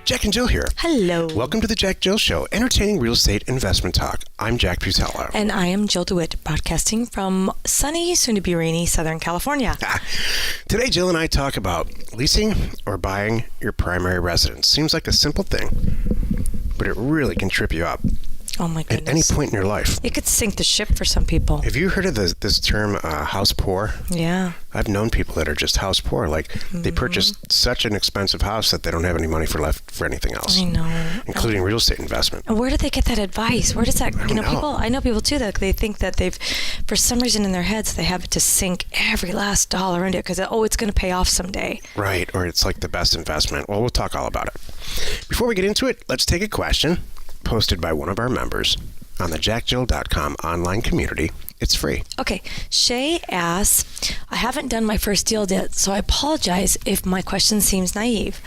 Jack and Jill here. Hello. Welcome to the JackJill Show, entertaining real estate investment talk. I'm Jack Putello. And I am Jill DeWitt, broadcasting from sunny, soon-to-be rainy Southern California. Today, Jill and I talk about leasing or buying your primary residence. Seems like a simple thing, but it really can trip you up. Oh my goodness. At any point in your life. It could sink the ship for some people. Have you heard of this term, house poor? Yeah. I've known people that are just house poor. Like, they purchased such an expensive house that they don't have any money left for anything else. I know. Including real estate investment. And where did they get that advice? Where does that, I don't know. I know people too that they think that they've, for some reason in their heads, they have to sink every last dollar into it because, it's going to pay off someday. Right. Or it's like the best investment. Well, we'll talk all about it. Before we get into it, let's take a question posted by one of our members on the JackJill.com online community. It's free. Okay. Shay asks, I haven't done my first deal yet, so I apologize if my question seems naive.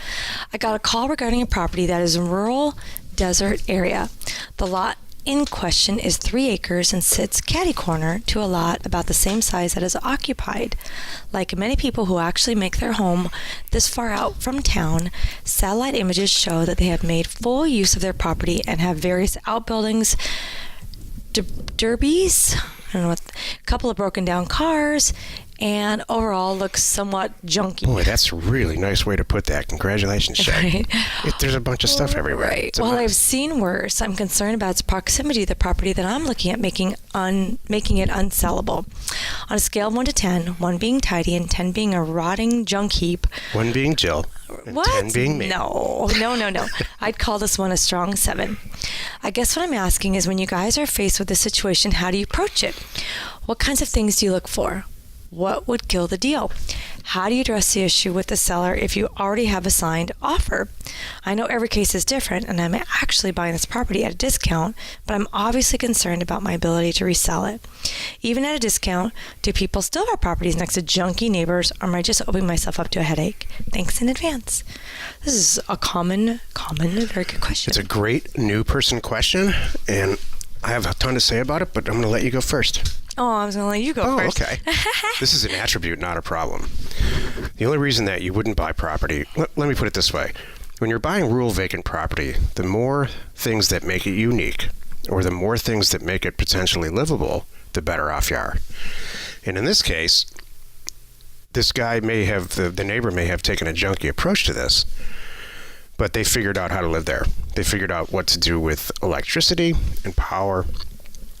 I got a call regarding a property that is in rural desert area. The lot in question is 3 acres and sits catty-corner to a lot about the same size that is occupied. Like many people who actually make their home this far out from town, satellite images show that they have made full use of their property and have various outbuildings, derbies, I don't know what, a couple of broken down cars, and overall looks somewhat junky. Boy, that's a really nice way to put that. Congratulations, Shay. Right. There's a bunch of stuff everywhere. Right. Well, I've seen worse. I'm concerned about its proximity to the property that I'm looking at making it unsellable. On a scale of 1 to 10, 1 being tidy and 10 being a rotting junk heap. 1 being Jill. And What? 10 being me. No. I'd call this one a strong 7. I guess what I'm asking is, when you guys are faced with this situation, how do you approach it? What kinds of things do you look for? What would kill the deal? How do you address the issue with the seller if you already have a signed offer? I know every case is different, and I'm actually buying this property at a discount, but I'm obviously concerned about my ability to resell it. Even at a discount, do people still have properties next to junky neighbors, or am I just opening myself up to a headache? Thanks in advance. This is a common, very good question. It's a great new person question, and I have a ton to say about it, but I'm going to let you go first. Oh, I was going to let you go first. Oh, okay. This is an attribute, not a problem. The only reason that you wouldn't buy property, let me put it this way. When you're buying rural vacant property, the more things that make it unique, or the more things that make it potentially livable, the better off you are. And in this case, this guy may have, the neighbor may have taken a junky approach to this, but they figured out how to live there. They figured out what to do with electricity and power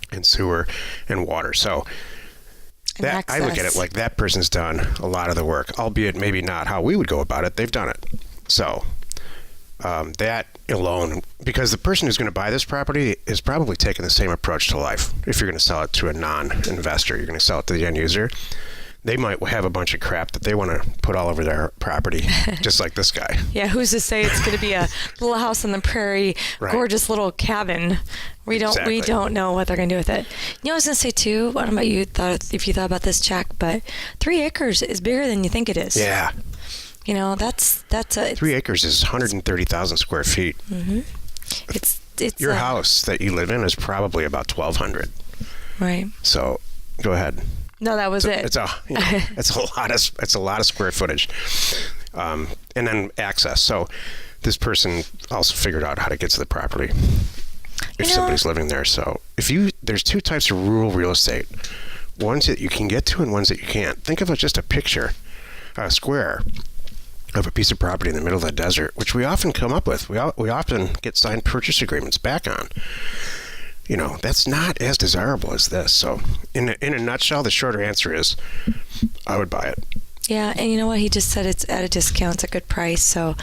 and sewer and water. So that, I look at it like that person's done a lot of the work, albeit maybe not how we would go about it. They've done it. So that alone, because the person who's going to buy this property is probably taking the same approach to life. If you're going to sell it to a non-investor, you're going to sell it to the end user. They might have a bunch of crap that they want to put all over their property, just like this guy. Yeah, who's to say it's going to be a little house on the prairie, Right. Gorgeous little cabin? We don't know what they're going to do with it. I was going to say too, what about you? If you thought about this, Jack, but 3 acres is bigger than you think it is. Yeah. That's a 3 acres is 130,000 square feet. Mm-hmm. It's your house that you live in is probably about 1,200. Right. So, go ahead. No, that was it. It's a lot of square footage, and then access. So this person also figured out how to get to the property if somebody's living there. So there's 2 types of rural real estate: ones that you can get to and ones that you can't. Think of it just a picture, a square of a piece of property in the middle of the desert, which we often come up with. We often get signed purchase agreements back on. That's not as desirable as this. So in a nutshell, the shorter answer is I would buy it. Yeah, and you know what? He just said it's at a discount. It's a good price. So,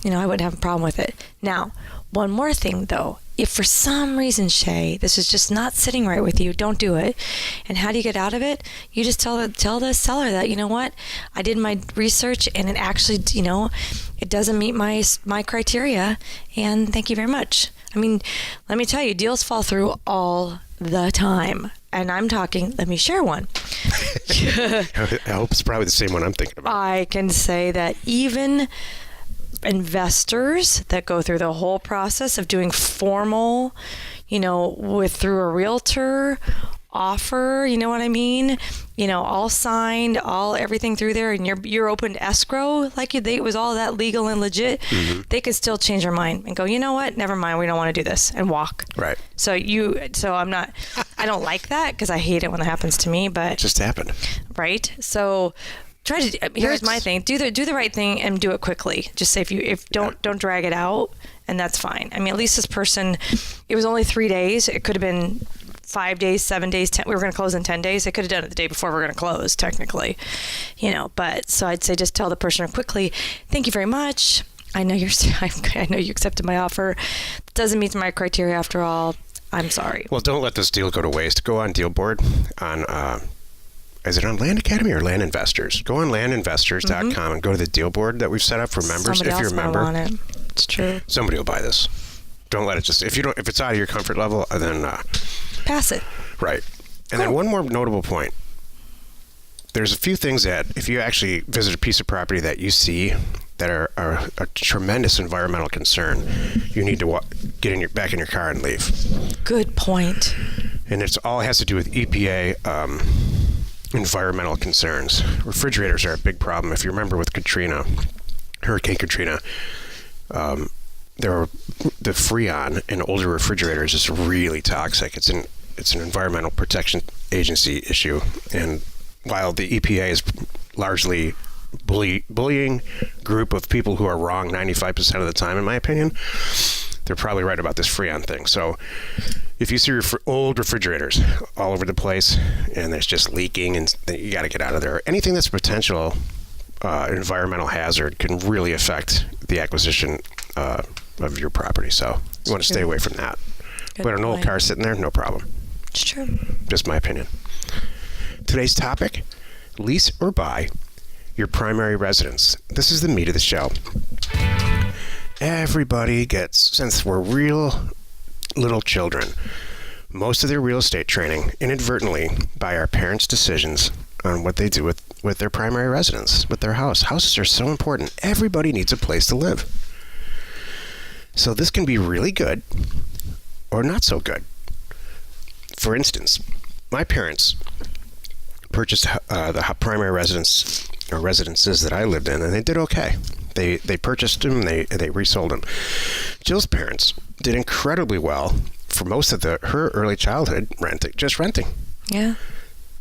I wouldn't have a problem with it. Now, one more thing, though. If for some reason, Shay, this is just not sitting right with you, don't do it. And how do you get out of it? You just tell the seller that, you know what? I did my research, and it actually, it doesn't meet my criteria. And thank you very much. Let me tell you, deals fall through all the time. And I'm talking, let me share one. I hope it's probably the same one I'm thinking about. I can say that even investors that go through the whole process of doing formal, through a realtor offer, you know what I mean? All signed, everything through there, and you're open to escrow, like it was all that legal and legit, they could still change their mind and go, you know what? Never mind, we don't want to do this, and walk. Right. So I don't like that because I hate it when that happens to me, but It just happened. right. So here's my thing: do the right thing and do it quickly. Just say don't drag it out, and that's fine. I mean, at least this person, it was only 3 days. It could have been 5 days, 7 days, 10. We were going to close in 10 days. They could have done it the day before we were going to close, technically, But so I'd say just tell the person quickly, thank you very much. I know I know you accepted my offer. It doesn't meet my criteria after all. I'm sorry. Well, don't let this deal go to waste. Go on Deal Board on. Is it on Land Academy or Land Investors? Go on landinvestors.com and go to the deal board that we've set up for members. Somebody If you're a member, want it. It's true. Somebody will buy this. Don't let it just. If it's out of your comfort level, then Pass it. right. And then one more notable point. There's a few things that if you actually visit a piece of property that you see that are a tremendous environmental concern, you need to get back in your car and leave. Good point. And it has to do with EPA environmental concerns. Refrigerators are a big problem. If you remember with Hurricane Katrina, the Freon in older refrigerators is really toxic. It's an Environmental Protection Agency issue, and while the EPA is largely bullying group of people who are wrong 95% of the time, in my opinion, they're probably right about this Freon thing. So if you see old refrigerators all over the place and there's just leaking, and you got to get out of there. Anything that's a potential environmental hazard can really affect the acquisition of your property. So you want to stay away from that. But an old car sitting there, no problem. It's true. Just my opinion. Today's topic, lease or buy your primary residence. This is the meat of the show. Everybody since we're real little children, most of their real estate training inadvertently by our parents' decisions on what they do with their primary residence, with their house. Houses are so important. Everybody needs a place to live. So this can be really good or not so good. For instance, my parents purchased the primary residence or residences that I lived in, and they did okay. They purchased them, they resold them. Jill's parents did incredibly well for most of her early childhood renting. Yeah.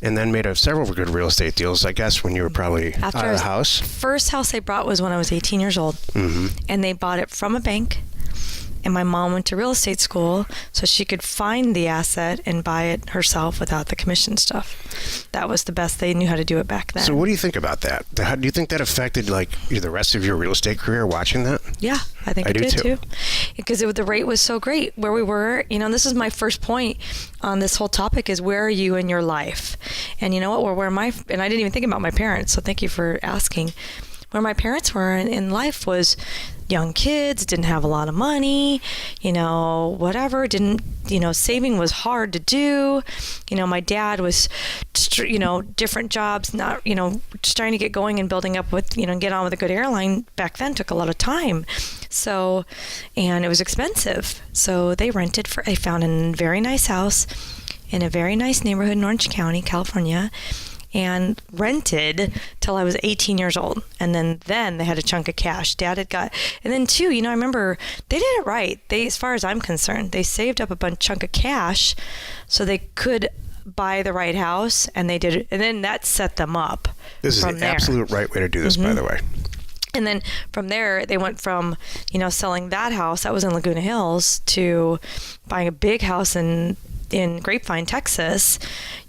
And then made several good real estate deals, I guess, when you were probably out of the house. First house they bought was when I was 18 years old. Mm-hmm. And they bought it from a bank. And my mom went to real estate school so she could find the asset and buy it herself without the commission stuff. That was the best. They knew how to do it back then. So what do you think about that? How do you think that affected the rest of your real estate career watching that? Yeah, I think it did too. Because the rate was so great where we were. This is my first point on this whole topic is where are you in your life? And you know what? And I didn't even think about my parents, so thank you for asking. Where my parents were in life was young kids, didn't have a lot of money, whatever, saving was hard to do. My dad was, different jobs, not, just trying to get going and building up with, get on with a good airline back then took a lot of time. So, and it was expensive. So they they found a very nice house in a very nice neighborhood in Orange County, California, and rented till I was 18 years old. And then they had a chunk of cash. Dad had got, and then too, I remember they did it right. As far as I'm concerned, they saved up a chunk of cash so they could buy the right house, and they did it. And then that set them up. This is the absolute right way to do this, by the way. And then from there, they went from, selling that house that was in Laguna Hills to buying a big house in Grapevine, Texas,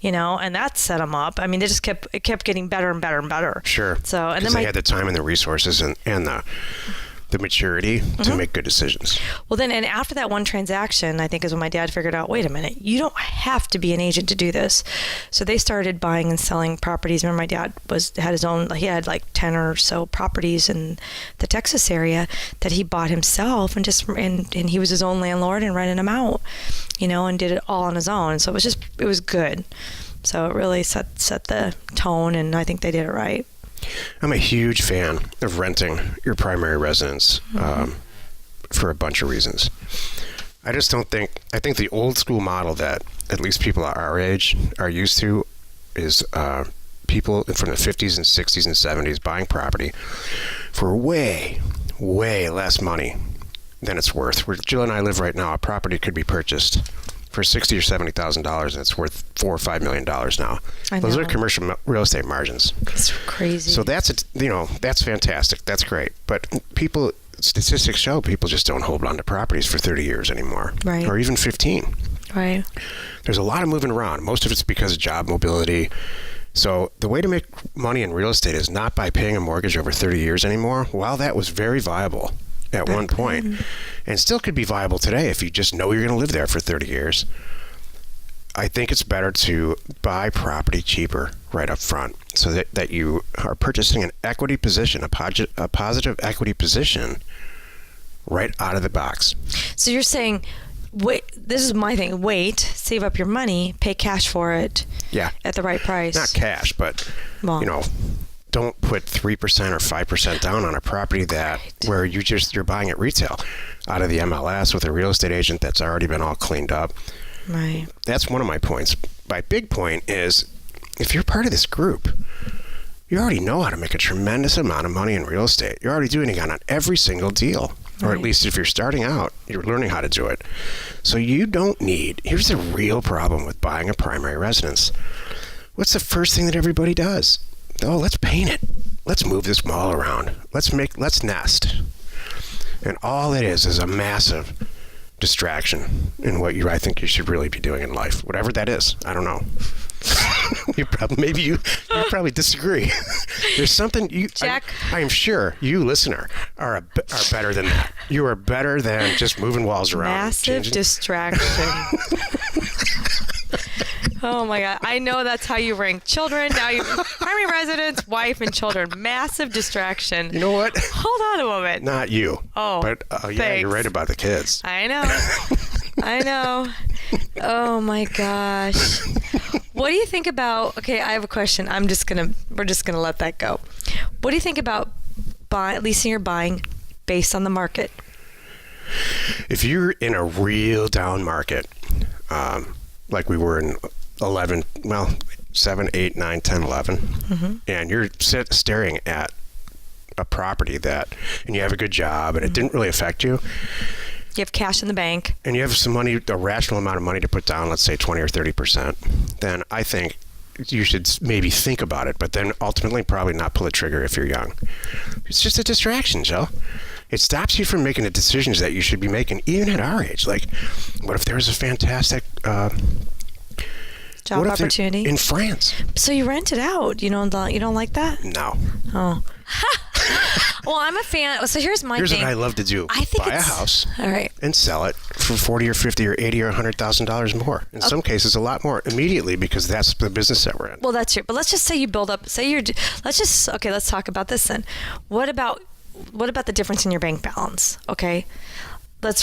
and that set them up. I mean, it kept getting better and better and better. Sure. So, and then they had the time and the resources and the maturity to make good decisions. Well, then, and after that one transaction, I think is when my dad figured out, wait a minute, you don't have to be an agent to do this. So they started buying and selling properties. Remember, my dad had his own, he had like 10 or so properties in the Texas area that he bought himself and he was his own landlord and rented them out, and did it all on his own. So it was good. So it really set the tone, and I think they did it right. I'm a huge fan of renting your primary residence for a bunch of reasons. I just don't think. I think the old school model that at least people our age are used to is people from the 50s and 60s and 70s buying property for way, way less money than it's worth. Where Jill and I live right now, a property could be purchased for $60,000 or $70,000, and it's worth $4 or $5 million now. Those are commercial real estate margins. It's crazy. So that's that's fantastic. That's great. But statistics show people just don't hold on to properties for 30 years anymore, right? Or even 15. Right. There's a lot of moving around. Most of it's because of job mobility. So the way to make money in real estate is not by paying a mortgage over 30 years anymore. While that was very viable at one point, and still could be viable today if you just know you're going to live there for 30 years, I think it's better to buy property cheaper right up front so that you are purchasing an equity position, a positive equity position right out of the box. So you're saying, wait, this is my thing. Wait, save up your money, pay cash for it. Yeah. At the right price. Not cash, but, don't put 3% or 5% down on a property where you're buying it retail out of the MLS with a real estate agent that's already been all cleaned up. Right. That's one of my points. My big point is, if you're part of this group, you already know how to make a tremendous amount of money in real estate. You're already doing it on every single deal. Or at least if you're starting out, you're learning how to do it. So you don't need... Here's the real problem with buying a primary residence. What's the first thing that everybody does? Oh, let's paint it. Let's move this mall around. Let's nest. And all it is a massive distraction in what I think you should really be doing in life. Whatever that is. I don't know. You probably disagree. There's something Jack. I am sure you, listener, are better than that. You are better than just moving walls around. Massive distraction. Oh my God! I know that's how you rank children. Now you primary residence, wife, and children. Massive distraction. You know what? Hold on a moment. Not you. Oh, but yeah, you're right about the kids. I know. I know. Oh my gosh. What do you think about? Okay, I have a question. We're just gonna let that go. What do you think about leasing or buying based on the market? If you're in a real down market, like we were in 7, 8, 9, 10, 11, and you're staring at a property and you have a good job and it didn't really affect you. You have cash in the bank. And you have some money, a rational amount of money to put down, let's say 20 or 30%, then I think you should maybe think about it, but then ultimately probably not pull the trigger if you're young. It's just a distraction, Joe. It stops you from making the decisions that you should be making, even at our age. Like, what if there's a fantastic job opportunity in France? So you rent it out. You don't like that? No. Oh. Well, I'm a fan. So here's thing. Here's what I love to do. I think buy a house, all right, and sell it for $40 or $50 or $80 or $100,000 more. In some cases, a lot more immediately because that's the business that we're in. Well, that's true. But let's just say you build up. Let's talk about this then. What about the difference in your bank balance? Okay. The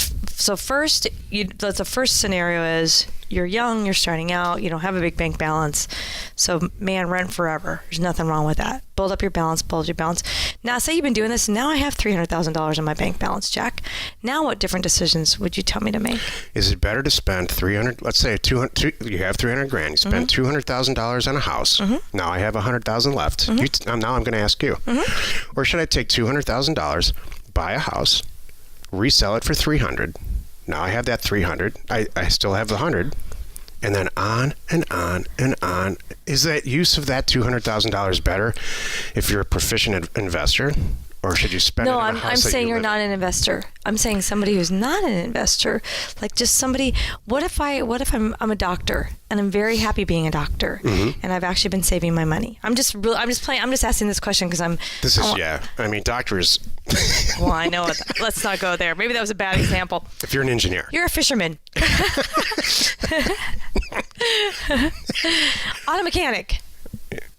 first scenario is you're young, you're starting out, you don't have a big bank balance. So, rent forever. There's nothing wrong with that. Build up your balance, build your balance. Now, say you've been doing this, and now I have $300,000 in my bank balance, Jack. Now, what different decisions would you tell me to make? Is it better to spend let's say you have $300,000, you spend $200,000 on a house. Now I have $100,000 left. Now I'm going to ask you. Or should I take $200,000, buy a house, resell it for $300,000. Now I have that $300,000. I still have the $100,000, and then on and on and on. Is that use of that $200,000 better if you're a proficient investor, or should you spend it on a house? No, I'm saying you're not an investor. I'm saying somebody who's not an investor, like just somebody. What if I'm a doctor and I'm very happy being a doctor, and I've actually been saving my money. I'm just asking this question because doctors. Well, I know. Let's not go there. Maybe that was a bad example. If you're an engineer. You're a fisherman. Auto mechanic.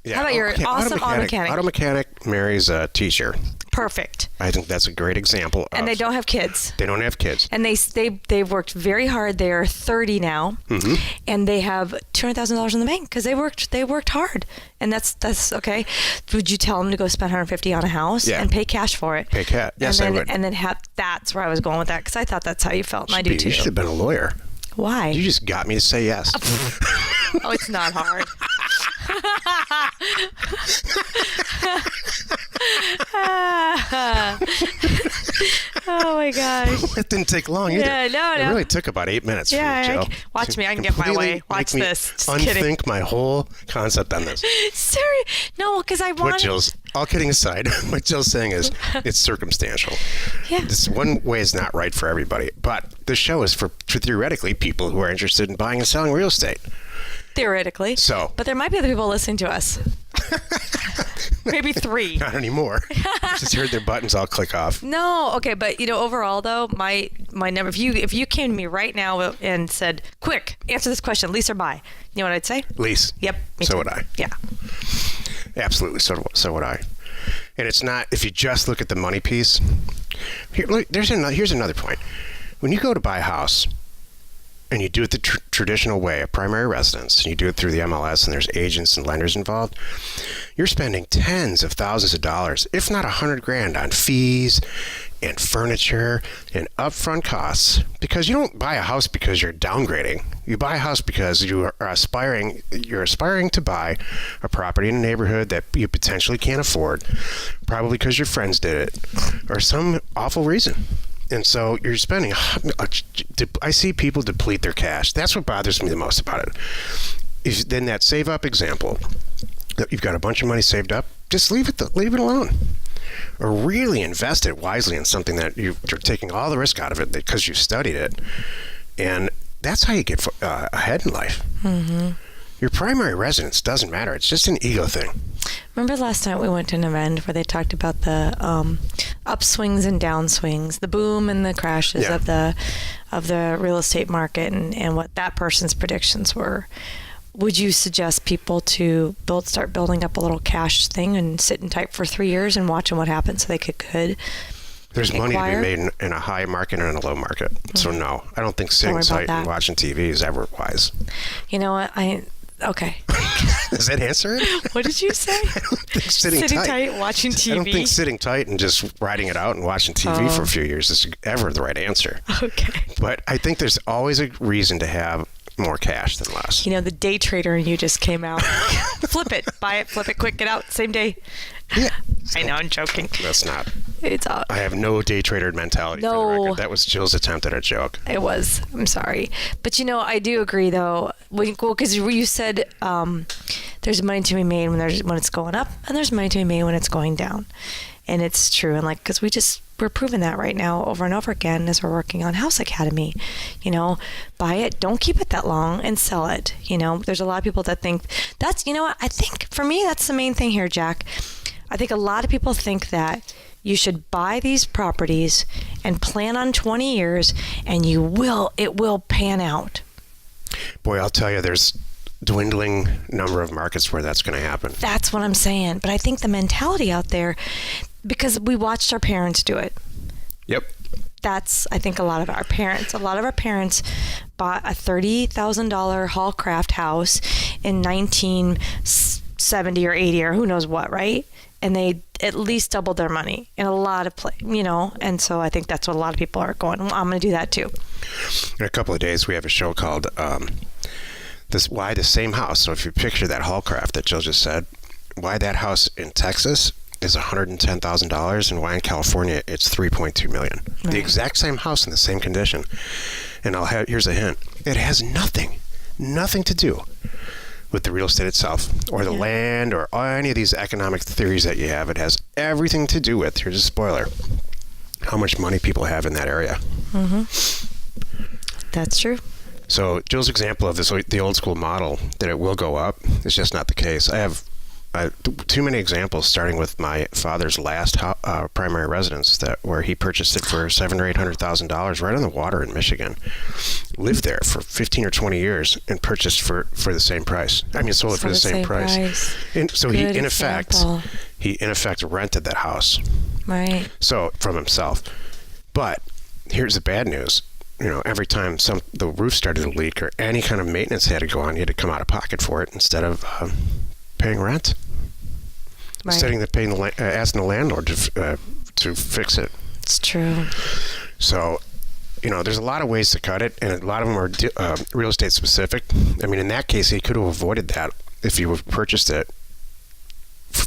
Yeah. How about your awesome auto mechanic? Auto mechanic marries a teacher. Perfect. I think that's a great example. And they don't have kids. They don't have kids. And they've worked very hard. They are 30 now, and they have $200,000 in the bank because they worked hard. And that's okay. Would you tell them to go spend $150 on a house and pay cash for it? Pay cash. Yes, I would. And then that's where I was going with that because I thought that's how you felt, and I do too. You should have been a lawyer. Why? You just got me to say yes. Oh, it's not hard. Oh my gosh. It didn't take long either. Yeah, no. It really took about 8 minutes for you, Jill. Watch me. I can get my way. Watch this. Just kidding. Unthink my whole concept on this. Sorry. No, because I want. All kidding aside, what Jill's saying is it's circumstantial. Yeah. This one way is not right for everybody, but the show is for theoretically people who are interested in buying and selling real estate. Theoretically. So. But there might be other people listening to us. Maybe 3. Not anymore. Just heard their buttons all click off. No, okay, but overall though, my number. If you came to me right now and said, "Quick, answer this question: lease or buy?" You know what I'd say? Lease. Yep. So would I. Yeah. Absolutely. So would I. And it's not if you just look at the money piece. Here's another point. When you go to buy a house, and you do it the traditional way, a primary residence, and you do it through the MLS, and there's agents and lenders involved, you're spending tens of thousands of dollars, if not $100,000, on fees and furniture and upfront costs. Because you don't buy a house because you're downgrading. You buy a house because you're aspiring to buy a property in a neighborhood that you potentially can't afford, probably because your friends did it, or some awful reason. And so you're spending, I see people deplete their cash. That's what bothers me the most about it. Then that save up example, you've got a bunch of money saved up, just leave it alone. Or really invest it wisely in something that you're taking all the risk out of it because you studied it. And that's how you get ahead in life. Mm-hmm. Your primary residence doesn't matter. It's just an ego thing. Remember last night we went to an event where they talked about the upswings and downswings, the boom and the crashes of the real estate market, and what that person's predictions were. Would you suggest people to start building up a little cash thing and sitting tight for 3 years and watching what happens so they could There's money to be made in a high market and in a low market. Mm-hmm. So no, I don't think sitting tight and watching TV is ever wise. You know what? Okay. Does that answer it? What did you say? I don't think sitting tight, watching TV. I don't think sitting tight and just riding it out and watching TV for a few years is ever the right answer. Okay. But I think there's always a reason to have more cash than less. The day trader in you just came out. Flip it, buy it, flip it quick, get out, same day. Yeah. I know, I'm joking. That's not. It's out. I have no day trader mentality for the record. That was Jill's attempt at a joke. It was. I'm sorry. But I do agree though. Because you said there's money to be made when it's going up, and there's money to be made when it's going down. And it's true. And because we're proving that right now over and over again as we're working on House Academy. Buy it, don't keep it that long, and sell it. There's a lot of people that think that's, I think for me, that's the main thing here, Jack. I think a lot of people think that you should buy these properties and plan on 20 years and it will pan out. Boy, I'll tell you, there's dwindling number of markets where that's going to happen. That's what I'm saying. But I think the mentality out there, because we watched our parents do it. Yep. That's, I think, a lot of our parents bought a $30,000 Hallcraft house in 1970 or 80 or who knows what, right? And they at least doubled their money in a lot of and so I think that's what a lot of people are going, well, I'm going to do that too. In a couple of days, we have a show called Why the Same House. So if you picture that Hallcraft that Jill just said, why that house in Texas is $110,000 and why in California it's $3.2 million. Right. The exact same house in the same condition. And here's a hint. It has nothing to do with the real estate itself or the land or any of these economic theories that you have. It has everything to do with, here's a spoiler, how much money people have in that area. Mm-hmm. That's true. So Jill's example of the old school model that it will go up is just not the case. I have too many examples, starting with my father's last primary residence, where he purchased it for $700,000 or $800,000 right on the water in Michigan. Lived there for 15 or 20 years and purchased for the same price. I mean, sold it for the same price. And so he in effect rented that house. Right. So from himself. But here's the bad news. Every time the roof started to leak or any kind of maintenance had to go on, you had to come out of pocket for it instead of paying rent. Right. Instead of paying asking the landlord to fix it. It's true. So, there's a lot of ways to cut it, and a lot of them are real estate specific. I mean, in that case, he could have avoided that if he would have purchased it,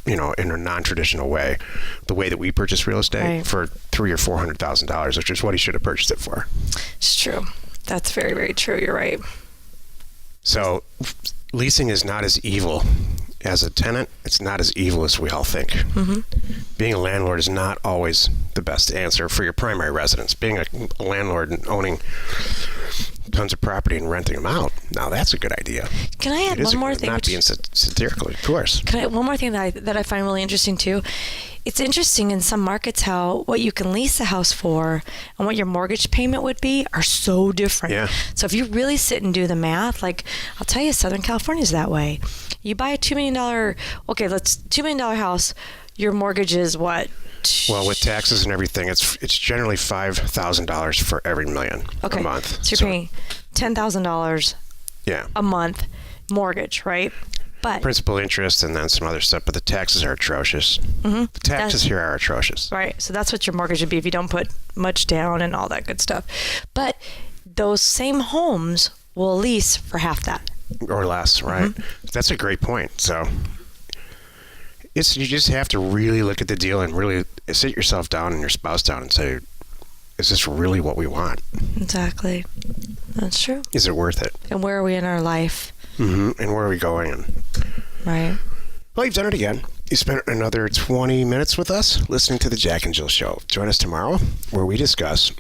in a non-traditional way, the way that we purchase real estate for $300,000 or $400,000, which is what he should have purchased it for. It's true. That's very, very true. You're right. So, leasing is not as evil as a tenant. It's not as evil as we all think. Mm-hmm. Being a landlord is not always the best answer for your primary residence. Being a landlord and owning tons of property and renting them out, now that's a good idea. Can I add one more thing? Not being satirical, of course. One more thing that I find really interesting too. It's interesting in some markets how what you can lease a house for and what your mortgage payment would be are so different. Yeah. So if you really sit and do the math, like I'll tell you, Southern California is that way. You buy a $2 million, $2 million house, your mortgage is what? Well, with taxes and everything, it's generally $5,000 for every million a month. So you're paying $10,000 a month mortgage, right? But principal, interest, and then some other stuff. But the taxes are atrocious. Mm-hmm. The taxes here are atrocious. Right. So that's what your mortgage would be if you don't put much down and all that good stuff. But those same homes will lease for half that. Or less, right? Mm-hmm. That's a great point. So you just have to really look at the deal and really sit yourself down and your spouse down and say, is this really what we want? Exactly. That's true. Is it worth it? And where are we in our life? Mm-hmm. And where are we going? Right. Well, you've done it again. You spent another 20 minutes with us listening to the Jack and Jill Show. Join us tomorrow where we discuss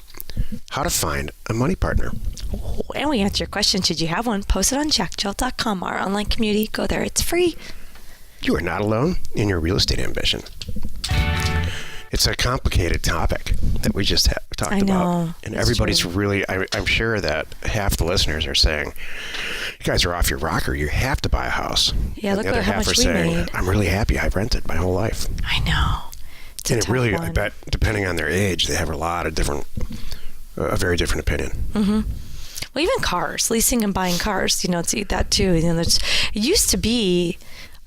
how to find a money partner. Oh, and we answer your question, should you have one, post it on JackJill.com, our online community. Go there. It's free. You are not alone in your real estate ambition. It's a complicated topic that we just talked about. And everybody's really, I'm sure that half the listeners are saying, you guys are off your rocker. You have to buy a house. Yeah, look at how much we made. I'm really happy. I've rented my whole life. I know. And it really, I bet, depending on their age, they have a very different opinion. Mm-hmm. Well, even cars, leasing and buying cars, it's that too. It used to be,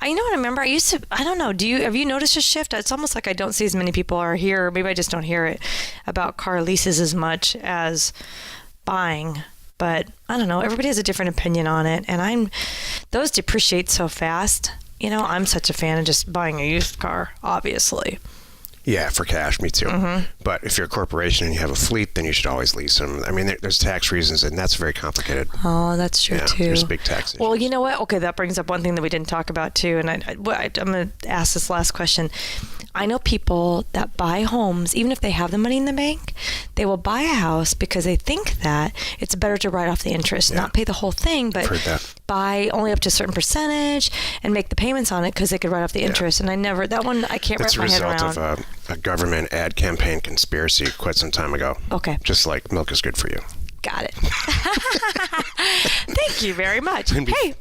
I remember I don't know, have you noticed a shift? It's almost like I don't see as many people are here, maybe I just don't hear it, about car leases as much as buying. But I don't know, everybody has a different opinion on it, and those depreciate so fast. I'm such a fan of just buying a used car, obviously. Yeah, for cash, me too. Mm-hmm. But if you're a corporation and you have a fleet, then you should always lease them. I mean, there's tax reasons, and that's very complicated. Oh, that's true, too. There's big tax issues. Well, you know what? Okay, that brings up one thing that we didn't talk about, too, and I'm going to ask this last question. I know people that buy homes, even if they have the money in the bank, they will buy a house because they think that it's better to write off the interest, not pay the whole thing, but buy only up to a certain percentage and make the payments on it because they could write off the interest. And I can't wrap my head around. That's a result of a government ad campaign conspiracy quite some time ago. Okay. Just like milk is good for you. Got it. Thank you very much. Hey.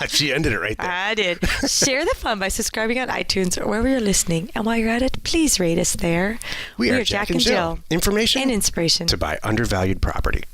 She ended it right there. I did. Share the fun by subscribing on iTunes or wherever you're listening. And while you're at it, please rate us there. We are Jack and Jill. Information and inspiration to buy undervalued property.